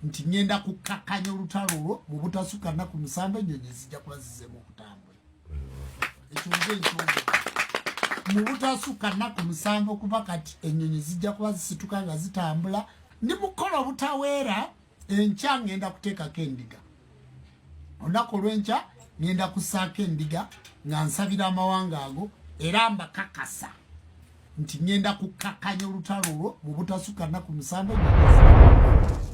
nti ngenda kukakkanya olutalo olwo mu butasukka nnaku 7 ennyonyi zijja kuba zizzeemu okutambula. Ekyo nze nkyogera mu butasukka nnaku 7 kuba kati ennyonyi zijja kuba zisituka nga zitambula. Ndi mukola obutaweera enkya ngenda kuteekako endiga. Olunaku olw'enkya ngenda kussaako endiga nga nsabira amawanga ago era mbakakasa nti ngenda kukakkanya olutalo olwo mu butasukka nnaku 7.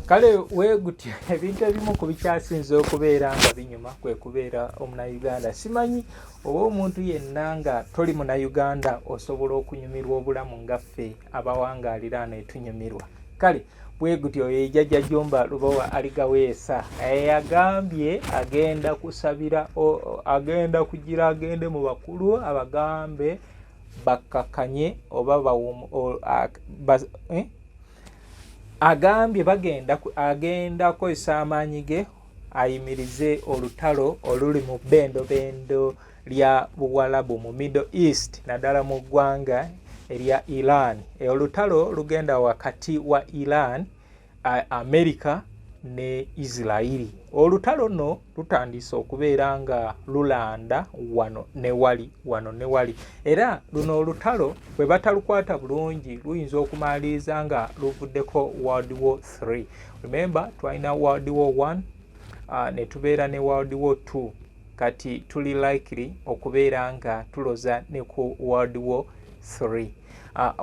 Kale weegutya ebintu ebimu ku bikyasinze okubeera nga binyuma kwe kubeera omunauganda. Simanyi oba omuntu yenna nga toli munauganda osobola okunyumirwa obulamu ngaffe abawangaalira netunyumirwa. Kale bwegutyo ejjajja Jjomba Lubowa Aligaweesa yagambye agenda kusabira agenda kugira agende mu bakulu abagambe bakakanye oba agambye agenda kukozesa amaanyi ge ayimirize olutalo oluli mu bendo lya Buwalabu mu Middle East naddala mu ggwanga erya Iran. Olutalo lugenda wakati wa Iran, America ne Israeli. Olutalo no lutandise okubeera nga lulanda wano ne wali. Era luno olutalo bwe batalukwata bulungi luyinza okumaliriza nga luvuddeko World War 3. Remember twalina World War 1 ne tubeera ne World War 2. Kati tuli likely okubeera nga tuloza ne ku World War 3.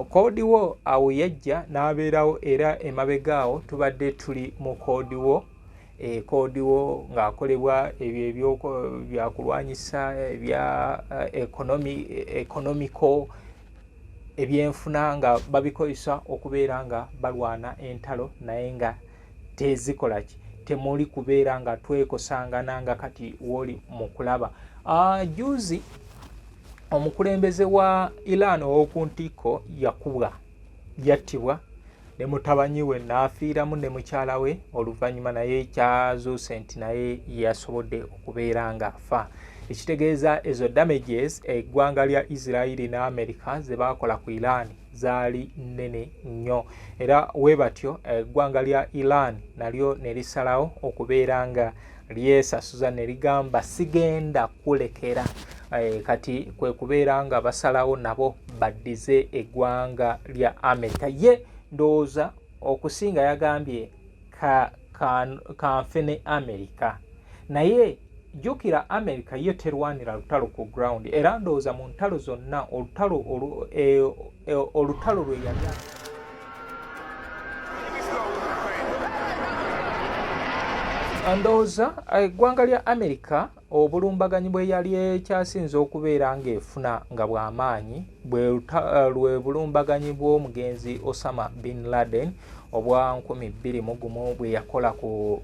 Cold War awo yajja n'abeerawo era emabegaawo tubadde tuli mu Cold War. Cold War ng'akolebwa ebyo byakulwanyisa ebya economical ebyenfuna nga babikozesa okubeera nga balwana entalo naye nga tezikolaki temuli kubeera nga twekosangana nga kati woli mu kulaba. Juzi omukulembeze wa Iran ow'okuntiko yattibwa ne mutabanyi we n'afiiramu ne mukyala we oluvannyuma naye kyazuuse nti naye yasobodde okubeera nga afa. Ekitegeeza ezo damages eggwanga lya Israeli ne America ze baakola ku Iran zaali nnene nnyo era we batyo eggwanga lya Iran nalyo ne lisalawo okubeera nga lyesasuza ne ligamba sigenda kulekera. Kati kwe kubeera nga basalawo nabo baddize eggwanga lya America. Ye ndowooza okusinga yagambye kanfene America naye jjukira America ye terwanira lutalo ku ground era ndowooza mu ntalo zonna olutalo lwe yali ndowooza eggwanga lya America obulumbaganyi bwe yali ekyasinze okubeera ng'efuna nga bw'amaanyi bwe bulumbaganyi bw'omugenzi Osama bin Laden obwa 2001 bwe yakola ku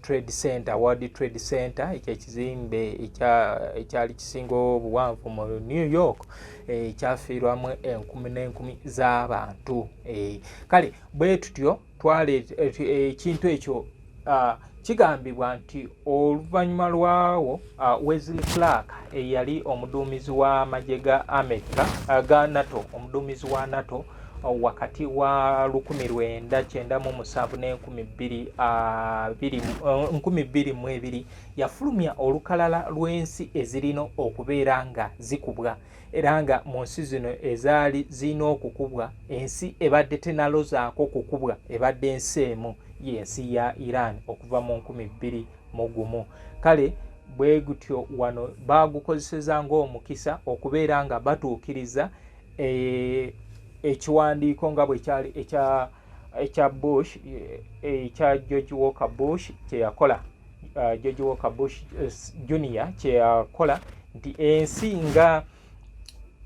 Trade Center, World Trade Center, ekizimbe ekyali kisinga obuwanvu mu New York ekyafiirwamu enkumi z'abantu. Kale bwe tutyo ekintu ekyo kigambibwa nti oluvannyuma lwawo Wesley Clark eyali omuduumizi w'amagye ga America ga NATO, omuduumizi wa NATO wakati wa 1997 ne 2022 yafulumya olukalala lw'ensi ezirina okubeera nga zikubwa era nga mu nsi zino ezaali zirina okukubwa ensi ebadde tenalozaako kukubwa ebadde ensi emu yensi ya Iran okuva mu 2001. Kale bwe gutyo wano baagukozeseza ng'omukisa okubeera nga batuukiriza ekiwandiiko nga bwe kyali ekya Bush ekya George Walker Bush kye yakola George Walker Bush Jr kye yakola nti ensi nga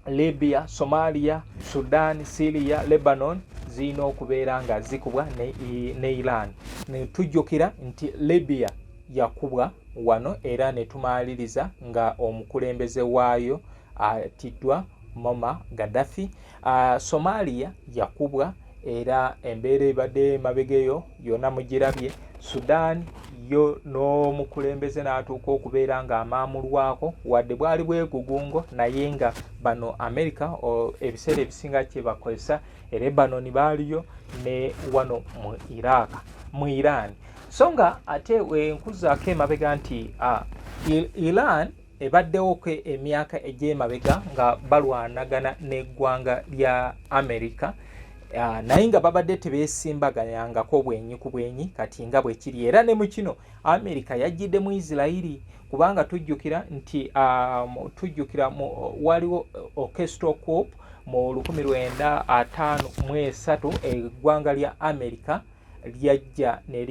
Libya, Somalia, Sudan, Syria, Lebanon zirina okubeera nga zikubwa ne Iran. Ne tujjukira nti Libya yakubwa wano era ne tumaliriza nga omukulembeze waayo atiddwa Muammar Gaddafi. Somalia yakubwa era embeera ebadde mabegeyo yonna mugirabye. Sudan yo n'omukulembeze n'atuuka okubeera nga amaamulwako wadde bwali bwegugungo naye nga bano America ebiseera ebisinga kye bakozesa Lebanon baaliyo ne wano mu Iraq. mu Iran. So nga ate wenkuzaako emabega nti Iran ebaddewo emyaka egy'emabega nga balwanagana n'eggwanga lya America. Naye nga babadde tebeesimbaganyangako bwenyi ku bwenyi kati nga bwe kiri. Era ne mu kino America yajjidde mu Israeli kubanga tujjukira nti waliwo orchestral coup mu 1953 eggwanga lya America lyajja ne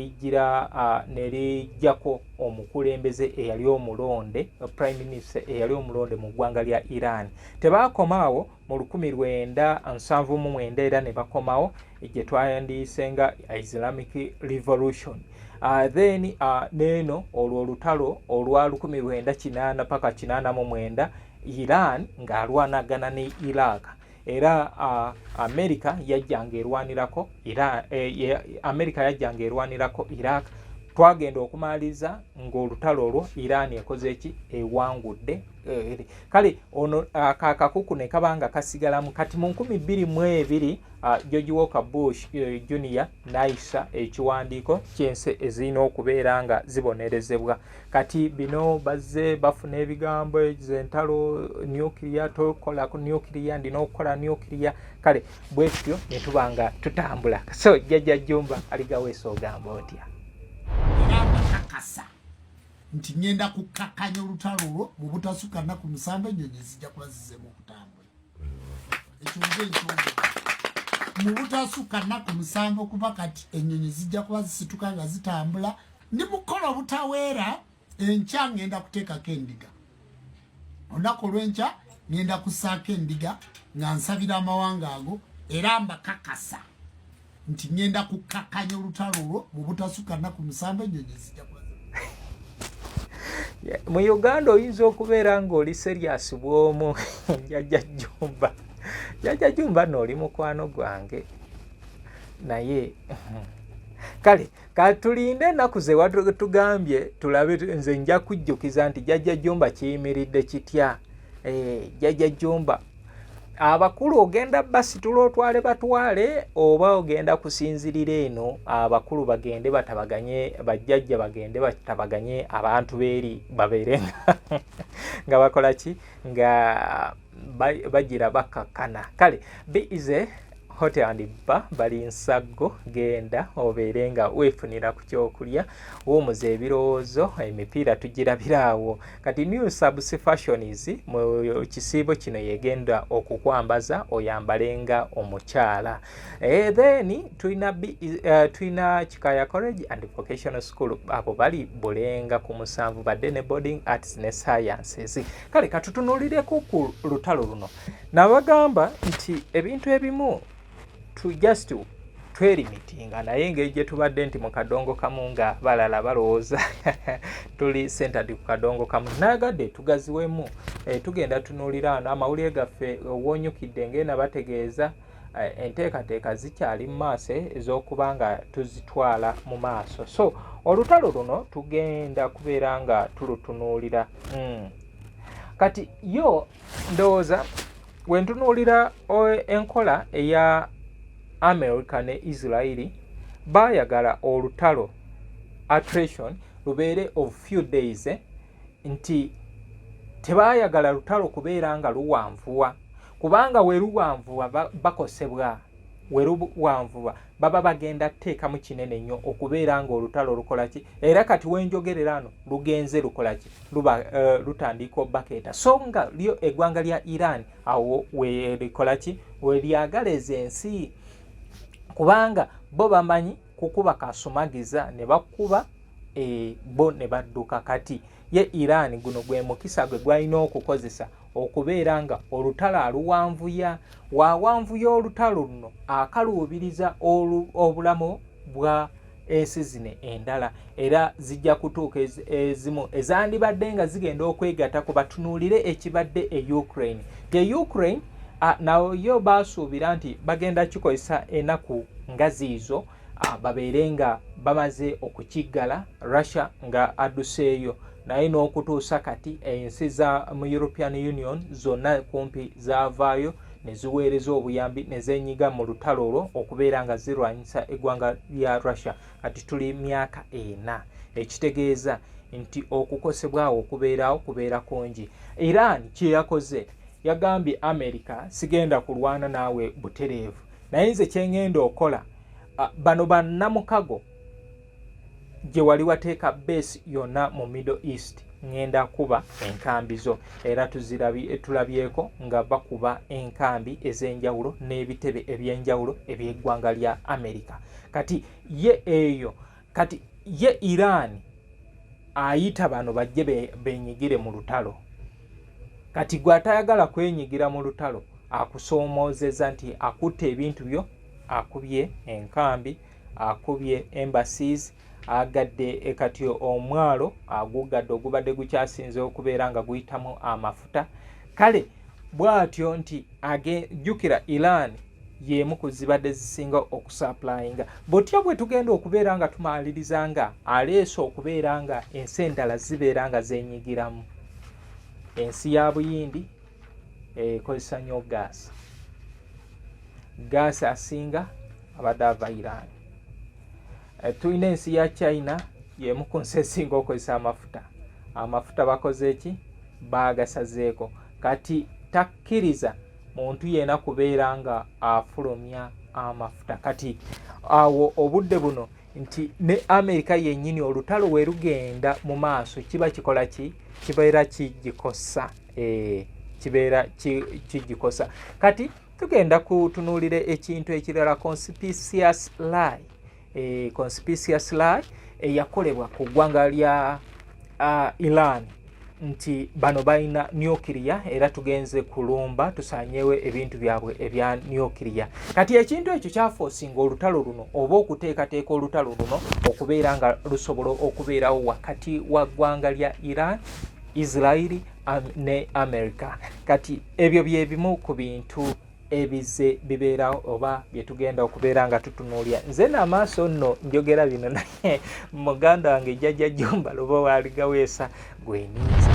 lijjako omukulembeze eyali omulonde prime minister eyali omulonde mu ggwanga lya Iran. Tebaakomaawo mu 1979 era ne bakomawo gye twayandiyise nga Islamic Revolution. Then neeno olwo olutalo olwa 1980 paka 89 Iran ng'alwanagana ne Iraq. Era America yajjanga erwanirako Iraq. Twagenda okumaliriza ng'olutalo olwo Iran ekoze eki ewangudde. Kale ono akakuku ne kabanga kasigalamu kati mu 2022 George Walker Bush Jr. naisa ekiwandiiko ky'ensi ezirina okubeera nga zibonerezebwa. Kati bino bazze bafuna ebigambo ez'entalo nuclear tokola ku nuclear ndina okukola nuclear. Kale bwe tutyo ne tuba nga tutambula. So Jjajja Jjumba aligaweesa ogamba otya? Kakasa nti ngenda kukakanya olutalo olwo mu butasukka nnaku 7 ennyonyi zijja kuba zizzeemu okutambula. Ekyonge mu butasukka nnaku 7 kuba kati ennyonyi zijja kuba zisituka nga zitambula. Ndi mukola obutaweera enkya ngenda kuteekako endiga. Olunaku olw'enkya ngenda kussaako endiga nga nsabira amawanga ago era mbakakasa nti ngenda kukakanya olutalo olwo mu butasukka nnaku 7 ennyonyi zijja kuba mu Uganda oyinza okubeera ng'oli serious bw'omu. Jjajja Jjumba n'oli mukwano gwange naye kale katulinde ennaku ze watugambye tulabe nze nja kujjukiza nti Jjajja Jjumba kiyimiridde kitya. Jjajja Jjumba abakulu ogenda basitula otwale batwale oba ogenda kusinzirira eno abakulu bagende batabaganye bajjajja bagende batabaganye abantu beeri babeere nga bakola ki nga bagira bakakana. Kale biize Hotel and Bar bali Nsaggo genda obeere nga weefunira ku kyokulya womuza ebirowoozo emipiira tugirabiraawo. Kati New Subs Fashions mu kisiibo kino yegenda okukwambaza oyambalenga omukyala. Then tulina Kikaya College and Vocational School abo bali Bulenga ku 7 badde ne boarding arts ne sciences. Kale katutunuulireko ku lutalo luno. Nabagamba nti ebintu ebimu just twelimitinga naye engeri gye tubadde nti mu kadongo kamu nga balala balowooza tuli centered ku kadongo kamu. Nayagadde tugaziwemu tugenda tunuulira wano amawulire gaffe wonyukidde ngenda bategeeza enteekateeka zikyali mu maaso ez'okuba nga tuzitwala mu maaso. So olutalo luno tugenda kubeera nga tulutunuulira. Kati yo ndowooza wentunuulira enkola eya America ne Israeli bayagala olutalo attrition lubeere of few days nti tebayagala lutalo kubeera nga luwanvuwa kubanga we luwanvuwa bakosebwa we luwanvuwa baba bagenda teekamu kinene nnyo okubeera nga olutalo lukola ki era kati wenjogerera ano lugenze lukola ki lutandika bakeeta. So nga lyo eggwanga lya Iran awo we likola ki we lyagaleza ensi kubanga bo bamanyi kukuba kasumagiza ne bakuba bo ne badduka. Kati ye Iran guno gwe mukisa gwe gwalina okukozesa okubeera nga olutalo aluwanvuya wawanvuya olutalo luno akaluubiriza obulamu bwa ensi zino endala era zijja kutuuka ezimu ezandibadde nga zigenda okwegatta ku batunuulire ekibadde e Ukraine. Ye Ukraine nayo basuubira nti bagenda kikozesa ennaku nga ziizo babeere nga bamaze okukiggala Russia nga adduseeyo naye n'okutuusa kati ensi za mu European Union zonna kumpi zaavaayo ne ziweereza obuyambi ne zeenyiga mu lutalo olwo okubeera nga zirwanyisa eggwanga lya Russia. Kati tuli myaka 4 ekitegeeza nti okukosebwawo okubeerawo kubeera kungi. Iran kye yakoze yagambye America sigenda kulwana naawe butereevu, naye nze kye ngenda okola bano bannamukago gye wali wateeka base yonna mu Middle East ngenda kuba enkambi zo, era tulabyeko nga bakuba enkambi ez'enjawulo n'ebitebe eby'enjawulo eby'eggwanga lya America. Kati ye Iran ayita bano bajje benyigire mu lutalo. Kati gwe atayagala kwenyigira mu lutalo akusoomoozeza nti akutte ebintu byo, akubye enkambi, akubye embassies, agadde kati omwalo agugadde ogubadde gukyasinze okubeera nga guyitamu amafuta. Kale bw'atyo nti jjukira Iran y'emu ku zibadde zisinga okusupplyinga. Bw'otyo bwe tugenda okubeera nga tumaliriza nga aleese okubeera nga ensi endala zibeera nga zeenyigiramu. Ensi ya Buyindi ekozesa nnyo gaasi. Gaasi asinga abadde ava Iran. Tulina ensi ya China y'emu ku nsi esinga okozesa amafuta. Amafuta bakoze ki? Baagasazeeko. Kati takkiriza muntu yena kubeera nga afulumya amafuta. Kati awo obudde buno nti ne America yennyini olutalo we rugenda mu maaso kiba kikola ki? Kibeera kigikosa. Kibeera kigikosa. Kati tugenda kutunuulira ekintu ekirala, conspicuous lie. Conspicuous lie eyakolebwa ku ggwanga lya Iran nti bano balina nuclear era tugenze kulumba tusanyewe ebintu byabwe ebya nuclear. Kati ekintu ekyo kyafoosinga olutalo luno oba okuteekateeka olutalo luno okubeera nga lusobola okubeerawo wakati wa ggwanga lya Iran, Israel ne America. Kati ebyo bye bimu ku bintu ebize bibeerawo oba bye tugenda okubeera nga tutunuulya. Nze n'amaaso nno njogera bino naye muganda wange Jjajja Jjumba Lubo waaligaweesa gweniiza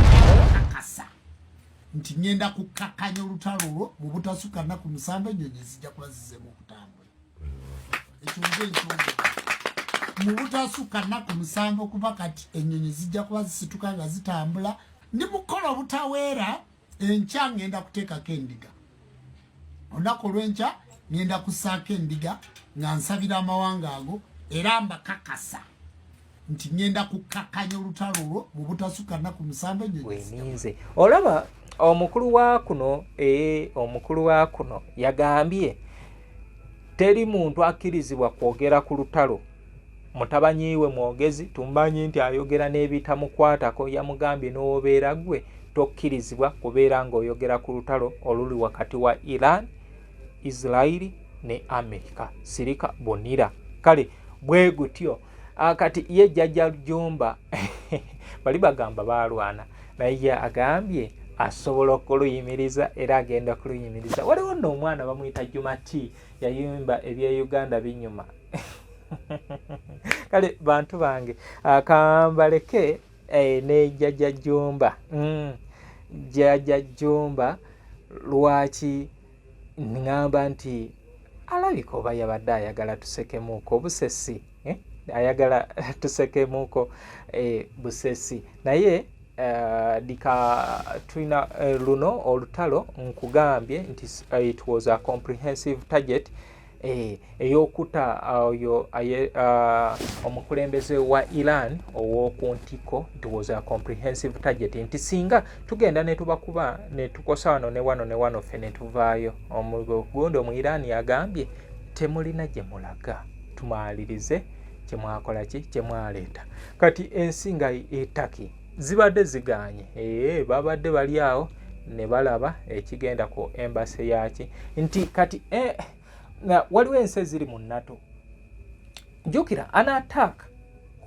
kakasa nti ngenda kukkakanya olutalo olwo mu butasukka nnaku 7 ennyonyi zijja kuba zizzeemu okutambula. Ekyo nze nkyogera mu butasukka nnaku 7 okuva kati ennyonyi zijja kuba zisituka nga zitambula. Ndi mukola obutaweera enkya ngenda kuteekako endiga. Olunaku olw'enkya ngenda kussaako endiga nga nsabira amawanga ago era mbakakasa nti ngenda kukkakanya olutalo olwo mu butasukka nnaku 7 ennyonyi. Olaba omukulu wa kuno yagambye teri muntu akkirizibwa kwogera ku lutalo. Mutabanyiwe mwogezi tumbanyi nti ayogera n'ebitamukwatako. Yamugambye n'obeera gwe tokkirizibwa kubeera ng'oyogera ku lutalo oluli wakati wa Iran, Israel ne America. Sirika bonira. Kale bwe gutyo kati ye Jjajja Jjumba bali bagamba balwana naye agambye asobola okuluyimiriza era agenda kuluyimiriza. Waliwo nno omwana bamuyita Jumati yayimba ebya Uganda binyuma. Kale bantu bange kambaleke ne Jjajja Jjumba. Jjajja Jjumba lwaki ngamba nti alabika oba yabadde ayagala tusekemuuko obusesi. Ayagala tusekemuuko busesi naye tulina luno olutalo nkugambye nti it was a comprehensive target ey'okutta omukulembeze wa Iran ow'oku ntiko. It was a comprehensive target nti singa tugenda ne tubakuba ne tukosa wano ne wano ffe ne tuvaayo. Omugundi mu Iran yagambye temulina gye mulaga tumalirize kyemwakola ki kyemwaleeta. Kati ensi nga Turkey zibadde ziganye babadde bali awo ne balaba ekigenda ku embassy yaki nti kati waliwo ensi eziri mu NATO. Jjukira an attack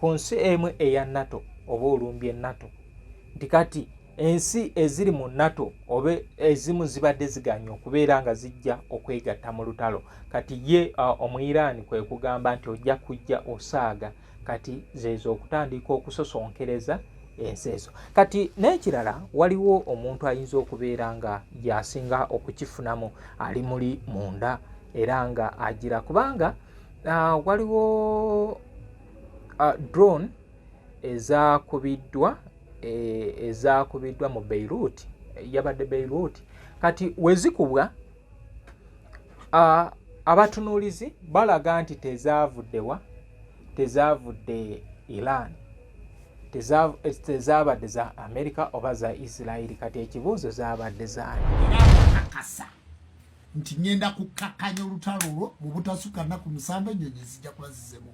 ku nsi emu eya NATO oba olumbye NATO nti kati ensi eziri mu NATO oba ezimu zibadde ziganye okubeera nga zijja okwegatta mu lutalo. Kati ye Omuirani kwe kugamba nti ojja kujja osaaga kati zezo okutandika okusosonkereza ensi ezo. Kati n'ekirala waliwo omuntu ayinza okubeera nga yasinga okukifunamu ali muli munda era nga agira kubanga waliwo drone ezakubiddwa mu Beirut, yabadde Beirut. Kati wezikubwa abatunuulizi balaga nti tezavudde Iran, tezabadde za America oba za Israeli. Kati ekibuuzo zabadde zaani? Era kakasa nti ngenda kukakkanya olutalo olwo mu butasukka nnaku 7 ennyonyi zijja kuba zizze mu